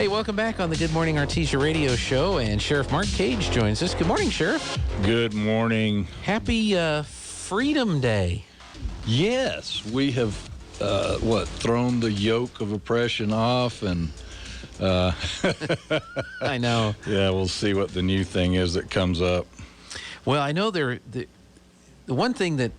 Hey, welcome back on the Good Morning Artesia radio show, and Sheriff Mark Cage joins us. Good morning, Sheriff. Good morning. Happy Freedom Day. Yes, we have, thrown the yoke of oppression off, and I know. Yeah, we'll see what the new thing is that comes up. Well, I know the one thing that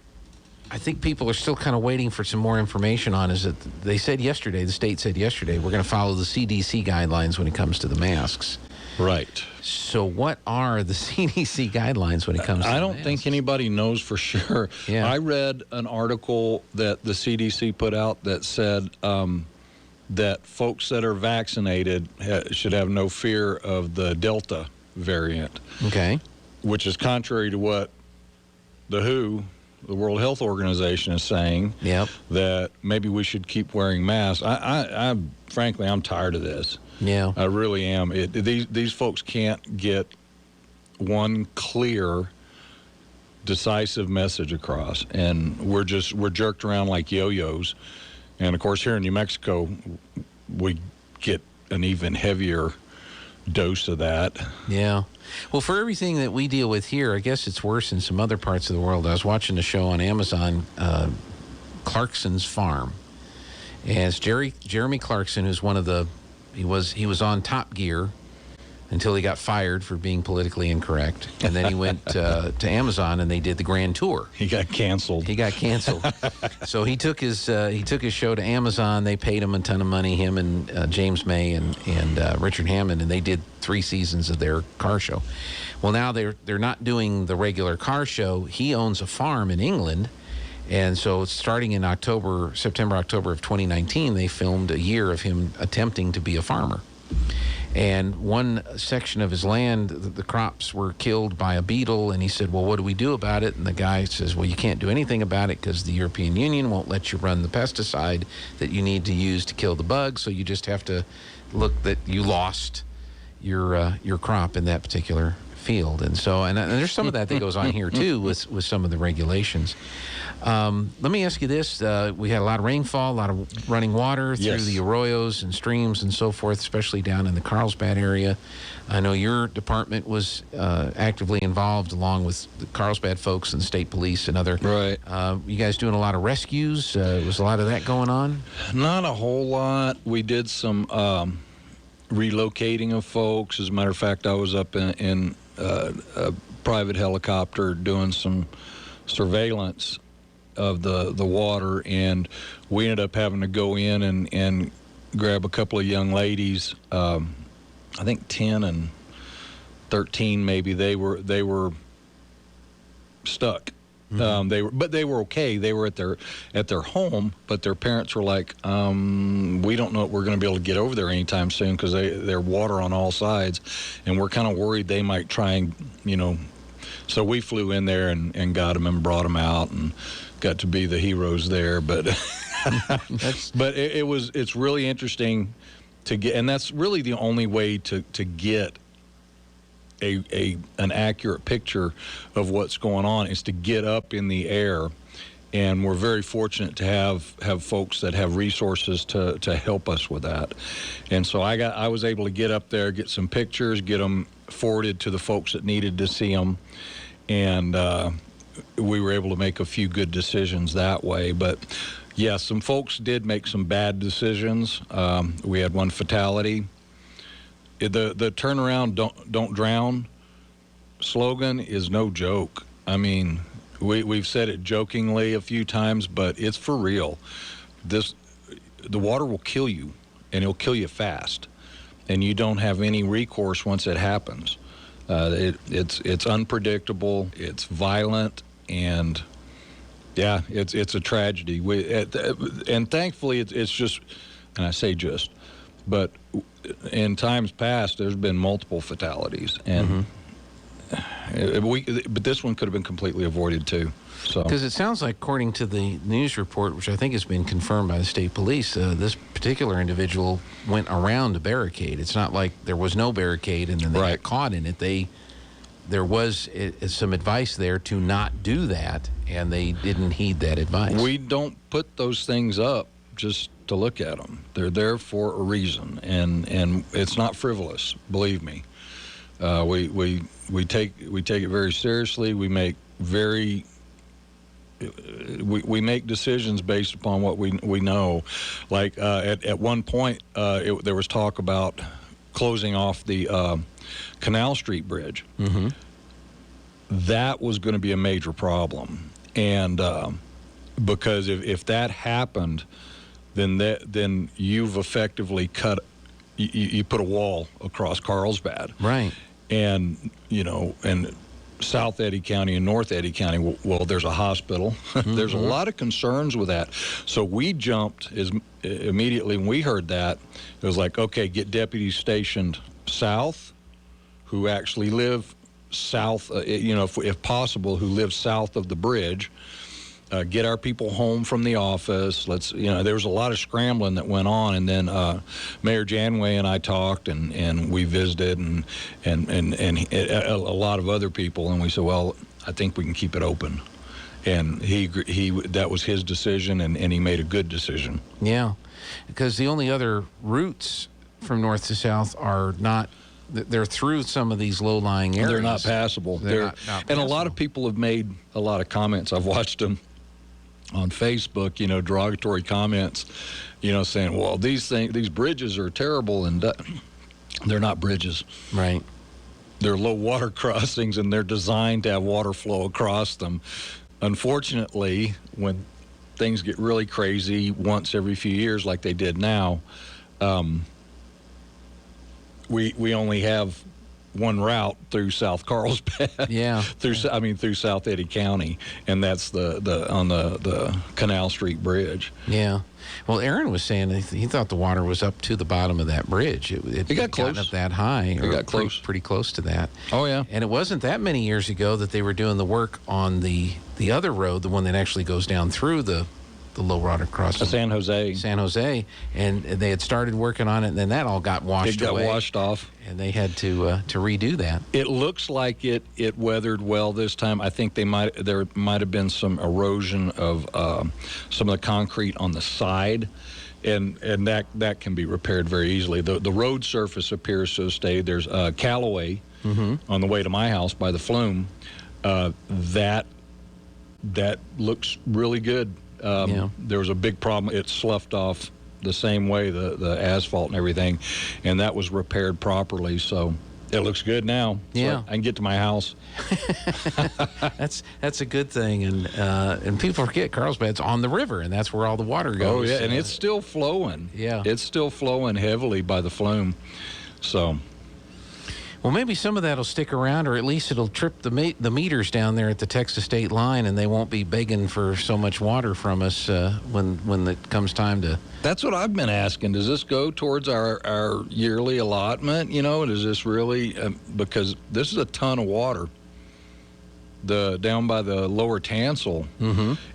I think people are still kind of waiting for some more information on is that they said yesterday, the state said yesterday, we're going to follow the CDC guidelines when it comes to the masks. Right. So what are the CDC guidelines when it comes to the I don't masks? think anybody knows for sure. Yeah. I read an article that the CDC put out that said that folks that are vaccinated should have no fear of the Delta variant. Okay. Which is contrary to what the WHO, the World Health Organization, is saying. Yep. That maybe we should keep wearing masks. I frankly, I'm tired of this. Yeah. I really am. These folks can't get one clear, decisive message across, and we're jerked around like yo-yos. And of course, here in New Mexico, we get an even heavier dose of that. Yeah. Well, for everything that we deal with here, I guess it's worse in some other parts of the world. I was watching a show on Amazon, Clarkson's Farm. And it's Jeremy Clarkson, who's one of the, he was on Top Gear until he got fired for being politically incorrect. And then he went to Amazon, and they did the Grand Tour. He got canceled. So he took his show to Amazon. They paid him a ton of money, him and James May and Richard Hammond, and they did 3 seasons of their car show. Well, now they're not doing the regular car show. He owns a farm in England, and so starting in September, October of 2019, they filmed a year of him attempting to be a farmer. And one section of his land, the crops were killed by a beetle, and he said, well, what do we do about it? And the guy says, well, you can't do anything about it because the European Union won't let you run the pesticide that you need to use to kill the bugs, so you just have to look that you lost your crop in that particular field. And so, and there's some of that goes on here, too, with some of the regulations. Let me ask you this. We had a lot of rainfall, a lot of running water through Yes. the arroyos and streams and so forth, especially down in the Carlsbad area. I know your department was actively involved along with the Carlsbad folks and the state police and other. Right. You guys doing a lot of rescues? Was a lot of that going on? Not a whole lot. We did some relocating of folks. As a matter of fact, I was up in a private helicopter doing some surveillance of the water, and we ended up having to go in and grab a couple of young ladies, I think 10 and 13 maybe. They were stuck. Mm-hmm. They were okay. They were at their home, but their parents were like, we don't know if we're going to be able to get over there anytime soon because they're water on all sides, and we're kind of worried they might try and, so we flew in there and got them and brought them out and got to be the heroes there. But but it's really interesting to get, and that's really the only way to get an accurate picture of what's going on is to get up in the air. And we're very fortunate to have folks that have resources to help us with that. And so I was able to get up there, get some pictures, get them forwarded to the folks that needed to see them, and we were able to make a few good decisions that way. But yeah, some folks did make some bad decisions. We had one fatality. The turnaround, don't drown slogan is no joke. I mean, we've said it jokingly a few times, but it's for real. The water will kill you, and it'll kill you fast, and you don't have any recourse once it happens. It's unpredictable, it's violent, and yeah, it's a tragedy. And thankfully, it's just, and I say just, but in times past, there's been multiple fatalities, and but this one could have been completely avoided too. So, because it sounds like, according to the news report, which I think has been confirmed by the state police, this particular individual went around a barricade. It's not like there was no barricade and then they got caught in it. There was some advice there to not do that, and they didn't heed that advice. We don't put those things up just to look at them. They're there for a reason, and it's not frivolous. Believe me. We take it very seriously. We make decisions based upon what we know. Like at one point, there was talk about closing off the Canal Street Bridge. Mm-hmm. That was going to be a major problem, and because if that happened, then you've effectively you put a wall across Carlsbad, Right? and and South Eddy County and North Eddy County, well, there's a hospital. There's a lot of concerns with that. So we jumped immediately when we heard that. It was like, okay, get deputies stationed south who actually live south, if possible, who live south of the bridge. Get our people home from the office. There was a lot of scrambling that went on, and then Mayor Janway and I talked, and we visited, and a lot of other people, and we said, well, I think we can keep it open, and that was his decision, and he made a good decision. Yeah, because the only other routes from north to south are not. They're through some of these low-lying areas. They're not passable. Not passable. And a lot of people have made a lot of comments. I've watched them on Facebook, derogatory comments, saying, well, these bridges are terrible, and they're not bridges. Right. They're low water crossings, and they're designed to have water flow across them. Unfortunately, when things get really crazy once every few years like they did now, we only have one route through South Carlsbad. Yeah. through South Eddy County, and that's on the Canal Street Bridge. Yeah. Well, Aaron was saying he thought the water was up to the bottom of that bridge. It got close. Up that high. It got close. Pretty close to that. Oh, yeah. And it wasn't that many years ago that they were doing the work on the other road, the one that actually goes down through the low water crossing. San Jose, and they had started working on it, and then that all got washed away. It got washed off. And they had to redo that. It looks like it weathered well this time. I think there might have been some erosion of some of the concrete on the side, and that can be repaired very easily. The road surface appears to have stayed. There's Callaway on the way to my house by the Flume. That looks really good. There was a big problem. It sloughed off the same way, the asphalt and everything, and that was repaired properly. So it looks good now. Yeah, so I can get to my house. That's a good thing, and people forget Carlsbad's on the river, and that's where all the water goes. Oh yeah, and it's still flowing. Yeah, it's still flowing heavily by the Flume. So. Well, maybe some of that will stick around, or at least it'll trip the meters down there at the Texas state line, and they won't be begging for so much water from us when it comes time to. That's what I've been asking. Does this go towards our yearly allotment? Does this really because this is a ton of water. Down by the lower Tansel,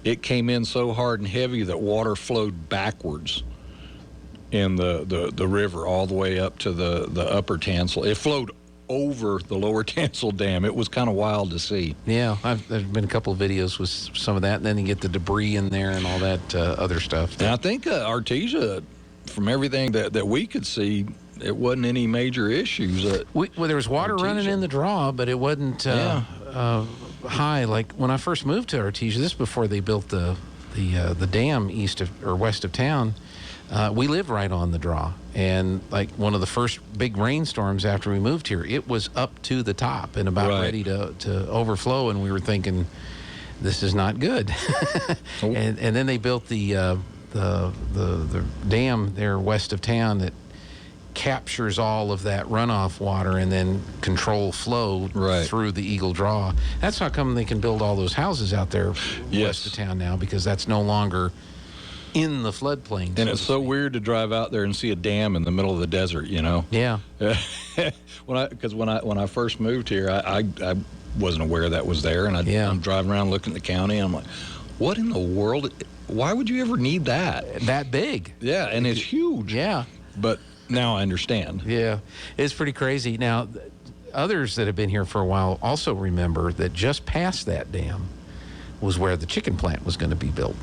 it came in so hard and heavy that water flowed backwards in the river all the way up to the upper Tansel. It flowed over the lower Tansel Dam. It was kind of wild to see. Yeah, there's been a couple of videos with some of that, and then you get the debris in there and all that other stuff. And I think Artesia, from everything that we could see, it wasn't any major issues. Well, there was water running in the draw, but it wasn't high. Like when I first moved to Artesia, this is before they built the dam east of or west of town. We lived right on the draw, and like one of the first big rainstorms after we moved here, it was up to the top and about ready to overflow, and we were thinking, this is not good. and then they built the dam there west of town that captures all of that runoff water and then control flow through the Eagle Draw. That's how come they can build all those houses out there west of town now, because that's no longer in the floodplain. And it's so weird to drive out there and see a dam in the middle of the desert, Yeah. Because when I first moved here, I wasn't aware that was there, and I'm driving around looking at the county, and I'm like, what in the world? Why would you ever need that? That big. Yeah, and it's huge. Yeah. But now I understand. Yeah, it's pretty crazy. Now, others that have been here for a while also remember that just past that dam was where the chicken plant was going to be built.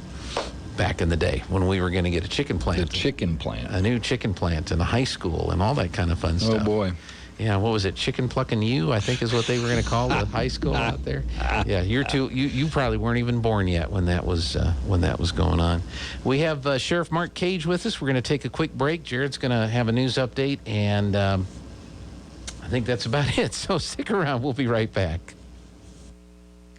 back in the day when we were going to get a chicken plant. The chicken plant. A new chicken plant in a high school and all that kind of fun stuff. Oh, boy. Yeah, what was it? Chicken Plucking U, I think is what they were going to call the high school out there. Yeah, you probably weren't even born yet when that was going on. We have Sheriff Mark Cage with us. We're going to take a quick break. Jared's going to have a news update, and I think that's about it. So stick around. We'll be right back.